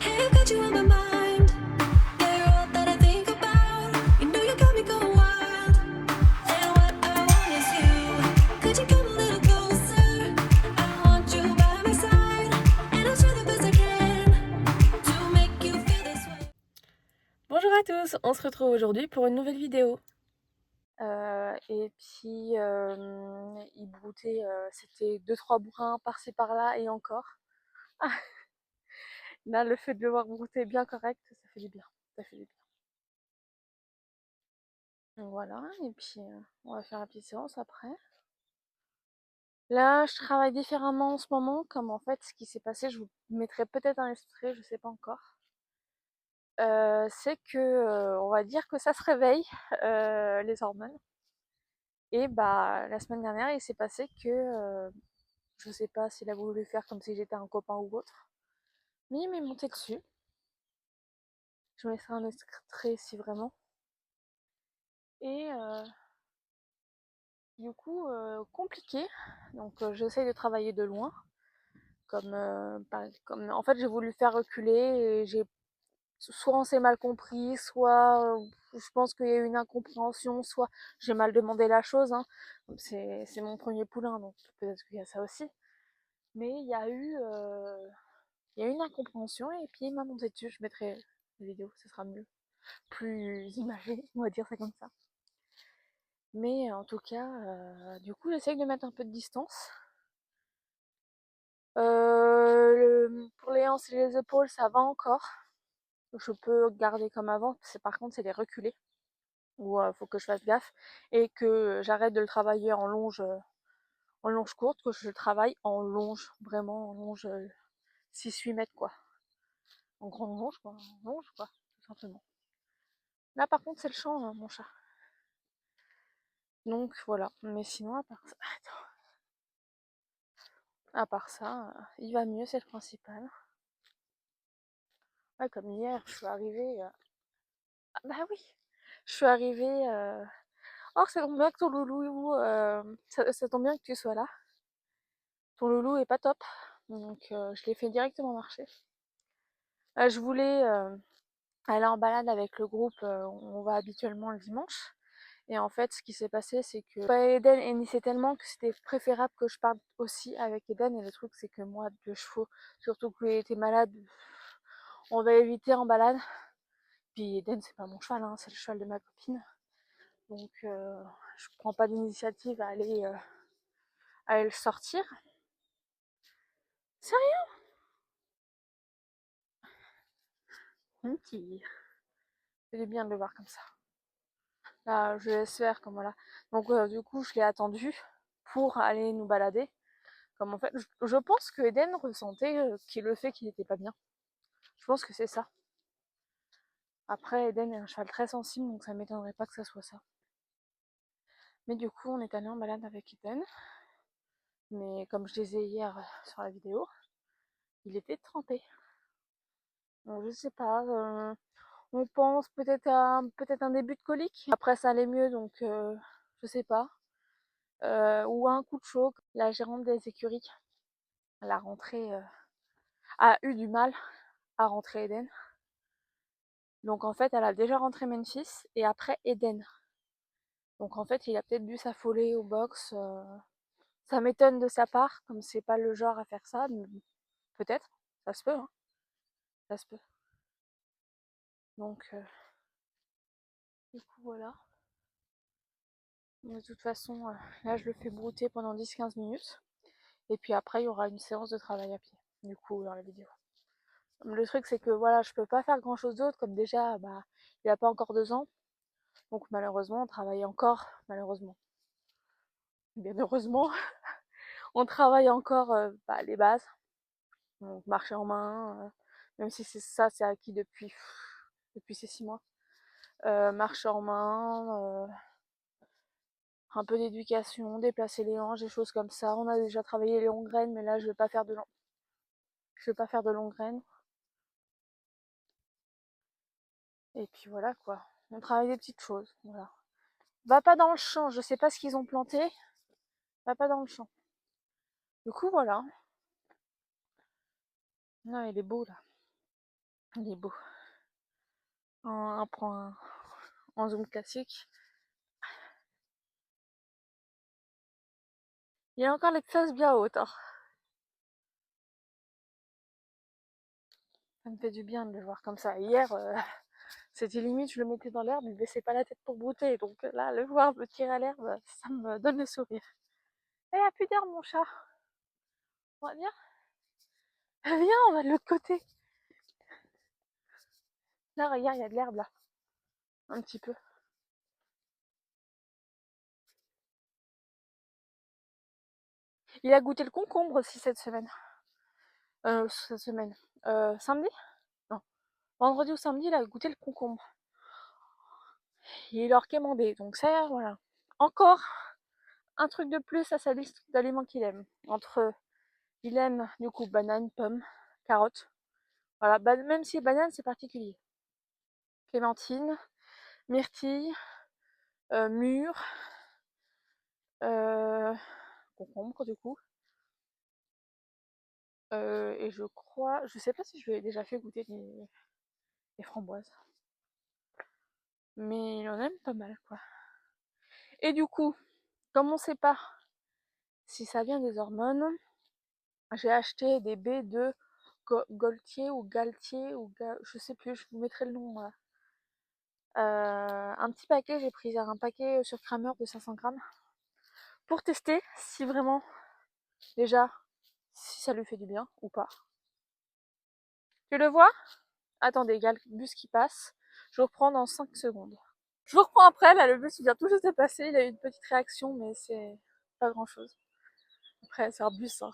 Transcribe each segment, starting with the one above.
Hey, I've got you on my mind. Yeah, you're all that I think about. You know you got me going wild. And what I want is you. Could you come a little closer? I want you by my side. And I'll try the best I can to make you feel this way. Bonjour à tous, on se retrouve aujourd'hui pour une nouvelle vidéo. Et puis il broutait, c'était 2-3 bourrins par-ci par-là et encore. Là, le fait de le voir brouter bien correct, ça fait du bien. Ça fait du bien. Donc voilà, et puis on va faire la petite séance après. Là, je travaille différemment en ce moment, comme en fait ce qui s'est passé, je vous mettrai peut-être un extrait, je sais pas encore. C'est que on va dire que ça se réveille, les hormones. Et bah la semaine dernière, il s'est passé que je sais pas s'il a voulu faire comme si j'étais un copain ou autre, mais il m'est monté dessus. Je mettrai un extrait si vraiment. Et du coup, compliqué. Donc j'essaye de travailler de loin. Comme en fait j'ai voulu faire reculer et j'ai soit on s'est mal compris, soit je pense qu'il y a eu une incompréhension, soit j'ai mal demandé la chose, hein. C'est mon premier poulain, donc peut-être qu'il y a ça aussi. Mais il y a eu une incompréhension et puis il m'a monté dessus. Je mettrai la vidéo, ce sera mieux, plus imagé, on va dire ça comme ça. Mais en tout cas, du coup j'essaye de mettre un peu de distance. Pour les hanches et les épaules, ça va encore. Je peux garder comme avant. Par contre, c'est les reculer où faut que je fasse gaffe et que j'arrête de le travailler en longe courte, que je le travaille en longe, vraiment en longe 6-8 mètres quoi. En grande longe quoi, en longe quoi, tout simplement. Là par contre c'est le champ, hein, mon chat. Donc voilà, mais sinon à part ça, il va mieux, c'est le principal. Ouais, comme hier, je suis arrivée. Ah, bah oui, je suis arrivée. Oh, ça tombe bien que ton loulou, ça tombe bien que tu sois là. Ton loulou est pas top, donc je l'ai fait directement marcher. Je voulais aller en balade avec le groupe, on va habituellement le dimanche. Et en fait, ce qui s'est passé, c'est que bah, Eden hennissait tellement que c'était préférable que je parte aussi avec Eden. Et le truc, c'est que moi, deux chevaux, surtout qu'il était malade, on va éviter en balade. Puis Eden, c'est pas mon cheval, hein, c'est le cheval de ma copine. Donc, je prends pas d'initiative à aller le sortir. Sérieux? Mentir. C'est bien de le voir comme ça. Là, je laisse faire, comme voilà. Donc, du coup, je l'ai attendu pour aller nous balader. Comme en fait, je pense que Eden ressentait le fait qu'il était pas bien. Je pense que c'est ça. Après, Eden est un cheval très sensible, donc ça m'étonnerait pas que ça soit ça. Mais du coup, on est allé en balade avec Eden. Mais comme je disais hier sur la vidéo, il était trempé. Donc je sais pas, on pense peut-être un début de colique. Après ça allait mieux, donc je sais pas. Ou un coup de chaud. La gérante des écuries, la rentrée, a eu du mal à rentrer Eden. Donc en fait, elle a déjà rentré Memphis et après Eden. Donc en fait, il a peut-être dû s'affoler au box. Ça m'étonne de sa part, comme c'est pas le genre à faire ça, mais peut-être, ça se peut, hein, ça se peut. Donc du coup voilà. De toute façon, là je le fais brouter pendant 10-15 minutes. Et puis après, il y aura une séance de travail à pied, du coup, dans la vidéo. Le truc, c'est que voilà, je peux pas faire grand chose d'autre, comme déjà, bah, il a pas encore 2 ans. Donc malheureusement, on travaille encore, malheureusement, bien heureusement, on travaille encore bah, les bases. Donc marcher en main, même si c'est acquis depuis ces 6 mois. Marcher en main, un peu d'éducation, déplacer les hanches, des choses comme ça. On a déjà travaillé les longues graines, mais là je vais pas faire de longues graines. Et puis voilà quoi. On travaille des petites choses. Voilà. Va pas dans le champ, je sais pas ce qu'ils ont planté. Va pas dans le champ. Du coup voilà. Non, il est beau là. Il est beau. En zoom classique. Il y a encore les faces bien hautes, hein. Ça me fait du bien de le voir comme ça. Hier, c'était limite, je le mettais dans l'herbe, il baissait pas la tête pour brouter. Donc là, le voir me tirer à l'herbe, ça me donne le sourire. Eh, il n'y a plus d'herbe, mon chat. On va bien. Viens, on va de l'autre côté. Là, regarde, il y a de l'herbe là. Un petit peu. Il a goûté le concombre aussi cette semaine. Cette semaine. Samedi? Non. Vendredi ou samedi, il a goûté le concombre. Il leur quémandé. Donc ça, voilà. Encore un truc de plus à sa liste d'aliments qu'il aime. Il aime du coup banane, pomme, carotte. Voilà, même si banane c'est particulier. Clémentine, myrtille, mûre, euh, concombre du coup. Et je crois, je sais pas si je lui ai déjà fait goûter des framboises. Mais il en aime pas mal quoi. Et du coup, comme on sait pas si ça vient des hormones, j'ai acheté des baies de Gaultier ou Galtier ou je sais plus, je vous mettrai le nom. Un petit paquet, j'ai pris un paquet sur Kramer de 500 grammes pour tester si vraiment, déjà, si ça lui fait du bien ou pas. Tu le vois? Attendez, il y a le bus qui passe. Je vous reprends dans 5 secondes. Je vous reprends après, là le bus il vient tout juste de passer, il a eu une petite réaction mais c'est pas grand chose. Après c'est un bus, hein.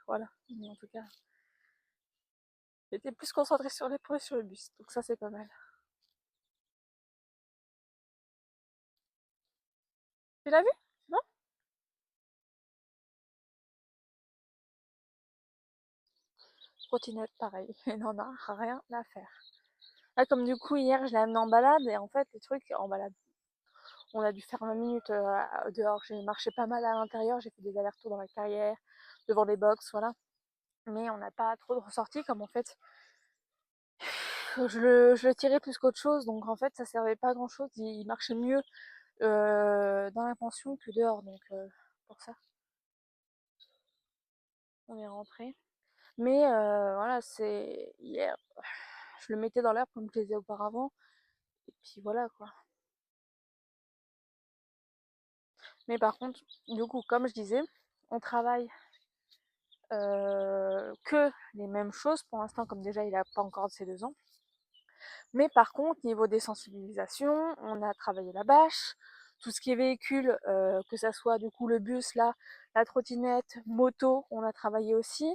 Voilà, mais en tout cas, j'étais plus concentrée sur les points sur le bus, donc ça c'est pas mal. Tu l'as vu? Non? Trottinette pareil, il n'en a rien à faire. Là comme du coup hier je l'ai amené en balade et en fait les trucs en balade, on a dû faire 20 minutes dehors, j'ai marché pas mal à l'intérieur, j'ai fait des allers-retours dans la carrière, devant les box, voilà. Mais on n'a pas trop de ressorties comme en fait je le tirais plus qu'autre chose, donc en fait ça servait pas à grand chose, il marchait mieux dans la pension que dehors, donc pour ça on est rentré. Mais voilà, c'est hier, je le mettais dans l'herbe comme je le faisais auparavant, et puis voilà quoi. Mais par contre, du coup, comme je disais, on travaille que les mêmes choses pour l'instant, comme déjà il a pas encore ses 2 ans. Mais par contre, niveau des sensibilisations, on a travaillé la bâche, tout ce qui est véhicule, que ça soit du coup le bus là, la trottinette, moto, on a travaillé aussi,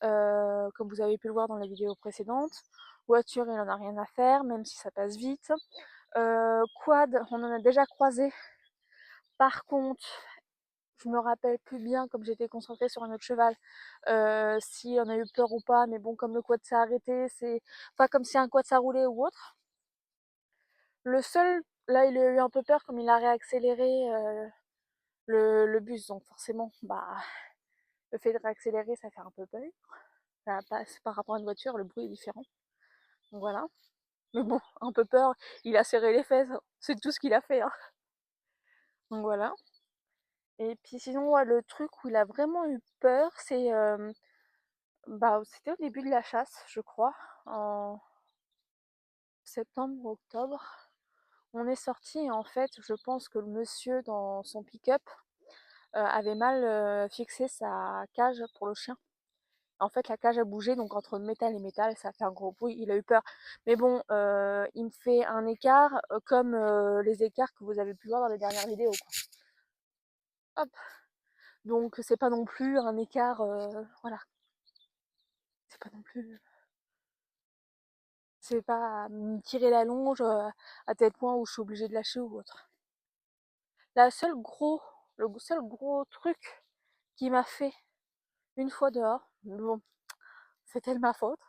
comme vous avez pu le voir dans la vidéo précédente. Voiture, il en a rien à faire, même si ça passe vite. Quad, on en a déjà croisé. Par contre, je me rappelle plus bien, comme j'étais concentrée sur un autre cheval, si on a eu peur ou pas, mais bon, comme le quad s'est arrêté, c'est pas comme si un quad s'enroulait ou autre. Le seul, là, il a eu un peu peur comme il a réaccéléré le bus, donc forcément, bah, le fait de réaccélérer, ça fait un peu peur. Ça passe par rapport à une voiture, le bruit est différent. Donc voilà. Mais bon, un peu peur, il a serré les fesses, hein. C'est tout ce qu'il a fait, hein. Donc voilà. Et puis sinon, ouais, le truc où il a vraiment eu peur, c'est bah, c'était au début de la chasse, je crois, en septembre ou octobre. On est sorti et en fait, je pense que le monsieur dans son pick-up avait mal fixé sa cage pour le chien. En fait, la cage a bougé, donc entre métal et métal, ça a fait un gros bruit. Il a eu peur. Mais bon, il me fait un écart comme les écarts que vous avez pu voir dans les dernières vidéos, quoi. Hop. Donc, c'est pas non plus un écart. Voilà. C'est pas non plus. C'est pas à me tirer la longe à tel point où je suis obligée de lâcher ou autre. Le seul gros truc qui m'a fait une fois dehors, mais bon, c'était de ma faute,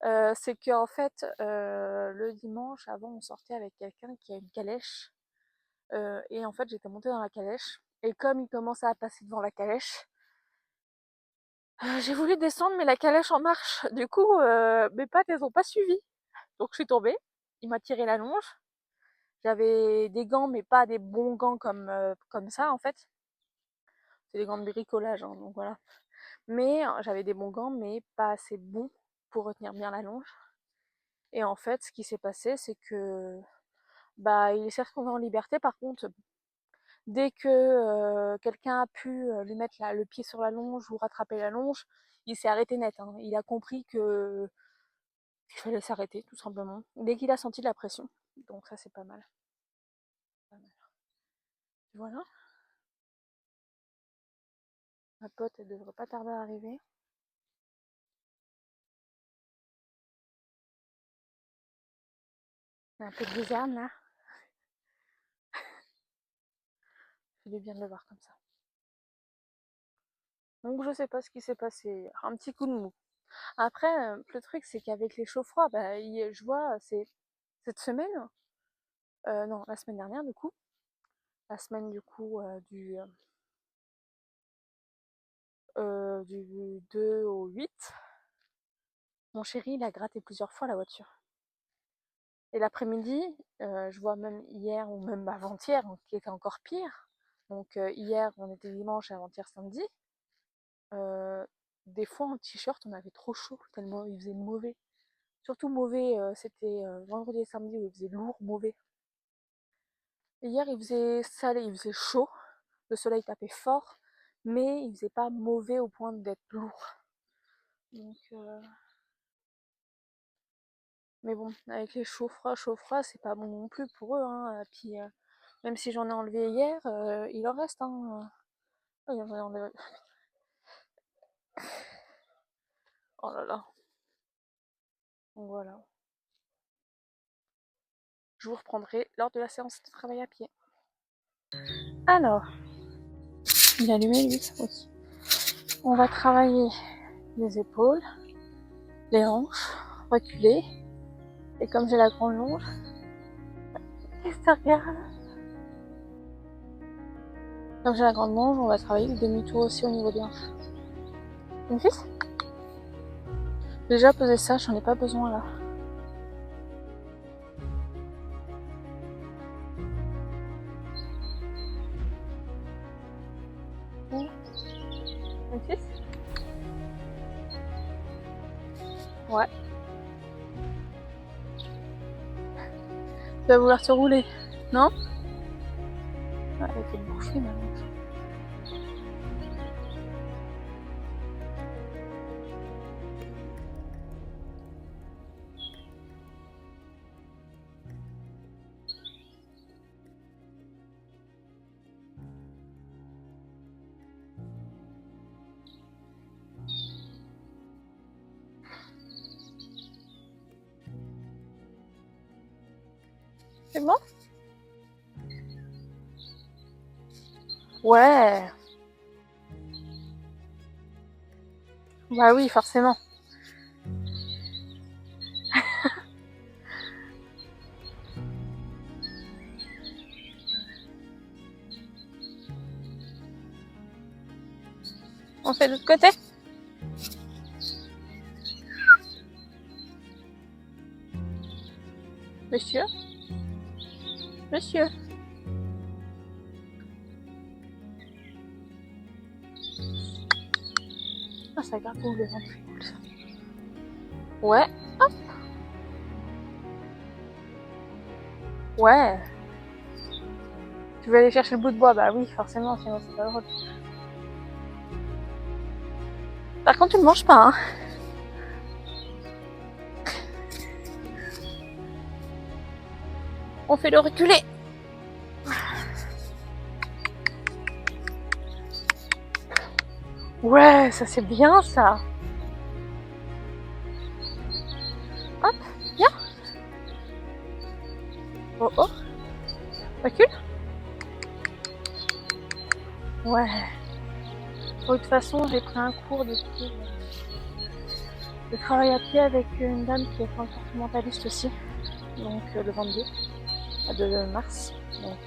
c'est qu'en fait, le dimanche, avant, on sortait avec quelqu'un qui a une calèche. Et en fait, j'étais montée dans la calèche. Et comme il commençait à passer devant la calèche, J'ai voulu descendre, mais la calèche en marche. Du coup, mes pattes, elles ont pas suivi. Donc je suis tombée. Il m'a tiré la longe. J'avais des gants, mais pas des bons gants comme ça, en fait. C'est des gants de bricolage, hein, donc voilà. Mais j'avais des bons gants, mais pas assez bons pour retenir bien la longe. Et en fait, ce qui s'est passé, c'est que bah, il s'est retrouvé en liberté. Par contre, dès que quelqu'un a pu lui mettre le pied sur la longe ou rattraper la longe, il s'est arrêté net, hein. Il a compris qu'il fallait s'arrêter, tout simplement, dès qu'il a senti la pression. Donc ça, c'est pas mal. Pas mal. Voilà. Ma pote, elle devrait pas tarder à arriver. Il y a un peu de luzerne là. C'est bien de le voir comme ça. Donc je sais pas ce qui s'est passé. Un petit coup de mou. Après, le truc c'est qu'avec les chauds froids, bah, je vois, c'est cette semaine, non, la semaine dernière du coup, la semaine du coup du 2 au 8, mon chéri il a gratté plusieurs fois la voiture. Et l'après-midi, je vois même hier ou même avant-hier, qui était encore pire. Donc hier on était dimanche et avant-hier samedi. Des fois en t-shirt on avait trop chaud tellement il faisait mauvais. Surtout mauvais, c'était vendredi et samedi où il faisait lourd, mauvais. Et hier il faisait salé, il faisait chaud, le soleil tapait fort, mais il faisait pas mauvais au point d'être lourd. Donc mais bon, avec les chauds froids, c'est pas bon non plus pour eux, hein. Puis même si j'en ai enlevé hier, il en reste, hein. Oh, oh là là. Donc voilà. Je vous reprendrai lors de la séance de travail à pied. Alors, il est allumé lui? Oui. On va travailler les épaules, les hanches, reculer. Et comme j'ai la grande longe, qu'est-ce que ça regarde? Comme j'ai la grande longe, on va travailler le demi-tour aussi au niveau des hanches. Une fils? J'ai déjà pesé ça, j'en ai pas besoin là. Une fils? Ouais. Tu vas vouloir te rouler, non? Ouais, elle était bouffée ma longe. C'est bon? Ouais. Bah oui, forcément. On fait de l'autre côté? Monsieur? Monsieur? Ah, ça gargouille le ventre, c'est cool ça. Ouais. Hop. Ouais. Tu veux aller chercher le bout de bois? Bah oui, forcément, sinon c'est pas drôle. Par contre, tu ne manges pas, hein. On fait le reculer. Ouais, ça c'est bien ça. Hop, viens. Oh oh. Recule. Ouais. De toute façon, j'ai pris un cours de travail à pied avec une dame qui est comportementaliste aussi. Donc le 22 de mars. Donc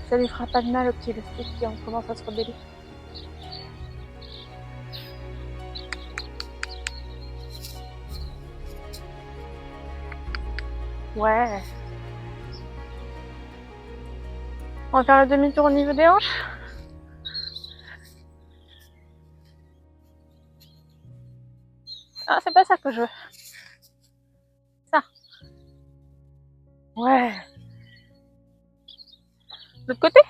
ça lui fera pas de mal au petit élastique qui commence à se rebeller. Ouais. On va faire le demi-tour au niveau des hanches. Ah, c'est pas ça que je veux. Ça. Ouais. De l'autre côté.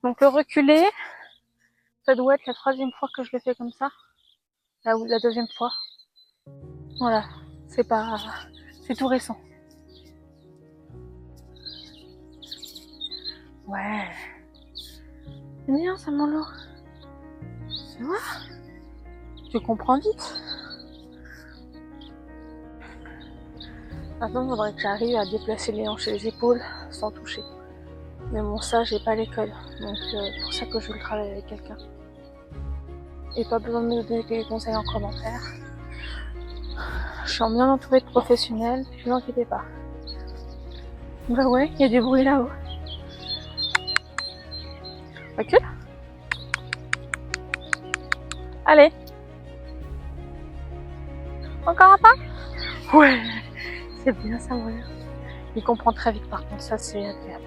Donc le reculer, ça doit être la 3e fois que je le fais comme ça. Là, ou la 2e fois. Voilà. C'est pas... C'est tout récent. Ouais. C'est bien ça, mon loup. Tu vois? Tu comprends vite. Maintenant, il faudrait que j'arrive à déplacer les hanches et les épaules sans toucher. Mais bon, ça, j'ai pas l'école. Donc, c'est pour ça que je veux le travailler avec quelqu'un. Et pas besoin de me donner des conseils en commentaire. Je suis bien entourée de professionnels, ne vous inquiétez pas. Bah ouais, il y a des bruits là-haut. Recule. Allez. Encore un pas. Ouais. C'est bien ça, voilà. Il comprend très vite par contre, ça c'est agréable.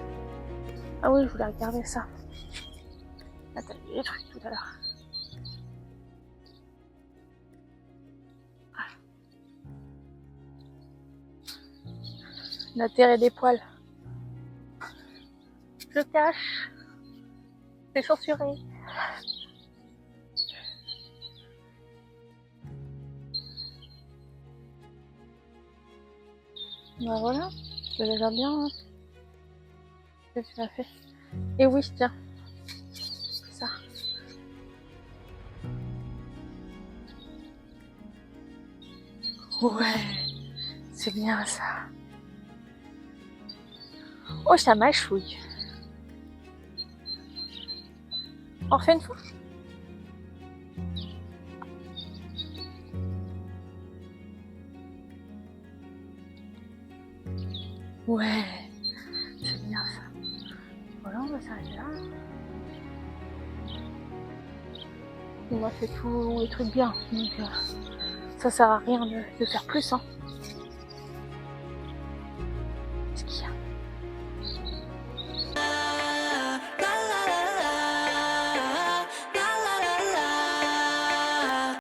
Ah oui, je voulais regarder ça. Ah, t'as vu les trucs tout à l'heure. La terre et des poils. Je cache. C'est censuré. Bah voilà, c'est déjà bien. Hein. Ce que tu as fait. Et oui, tiens. Ça. Ouais, c'est bien ça. Oh, ça mâchouille. On refait une fois? Ouais, c'est bien ça. Voilà, on va s'arrêter là. On a fait tous les trucs bien, donc ça sert à rien de faire plus. Hein.